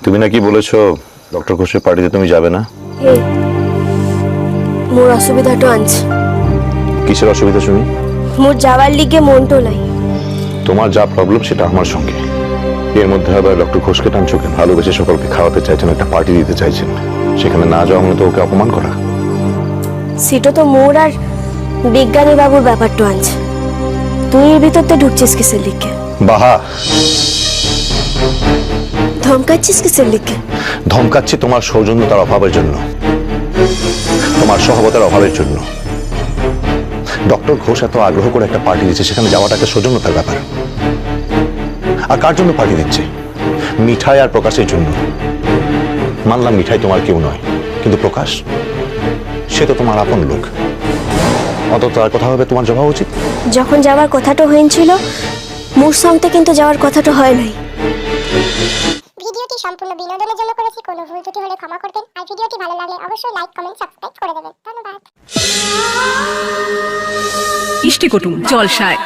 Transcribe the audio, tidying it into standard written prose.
তুমি নাকি বলেছো ডক্টর ঘোষের পার্টিতে তুমি যাবে না? এই মোর অসুবিধাটা আনছে। কিসের অসুবিধা শুনি? মোর যাওয়ার লিগে মনটো নাই। তোমার যা প্রবলেম সেটা আমার সঙ্গে। এর মধ্যে আবার ডক্টর ঘোষকে টানছো কেন? ভালোবেসে সকলকে খাওয়াতে চাইছেন, একটা পার্টি দিতে চাইছেন, সেখানে না যাওয়া মানে তো ওকে অপমান করা। সেটা তো মোর আর বিজ্ঞানী বাবুর ব্যাপারটা আনছে। তুই এর ভিতরতে ঢুকছিস কিসের লিগে? বাহা, ধমকাচ্ছিস কিসের লিগে? ধমকাচ্ছি তোমার সৌজন্যতার অভাবের জন্য, তোমার সহবতার অভাবের জন্য। ডক্টর ঘোষ এত আগ্রহ করে একটা পার্টি দিচ্ছে, সেখানে যাওয়াটা একটা সৌজন্যতার ব্যাপার। আর কার জন্য পার্টি দিচ্ছে? মিঠাই আর প্রকাশের জন্য। মানলাম মিঠাই তোমার কেউ নয়, কিন্তু প্রকাশ সে তো তোমার আপন লোক। অন্তত তার কথা হবে তোমার জবাব উচিত। যখন যাওয়ার কথাটা হয়েছিল মোর সঙ্গে কিন্তু যাওয়ার কথাটা হয় নাই। ভিডিওটি সম্পূর্ণ বিনোদনের জন্য করেছি, কোনো ভুল ত্রুটি হলে ক্ষমা করবেন। আর ভিডিওটি ভালো লাগলে অবশ্যই লাইক, কমেন্ট, সাবস্ক্রাইব করে দেবেন। ধন্যবাদ। ইষ্টিকুটুম জলসায়।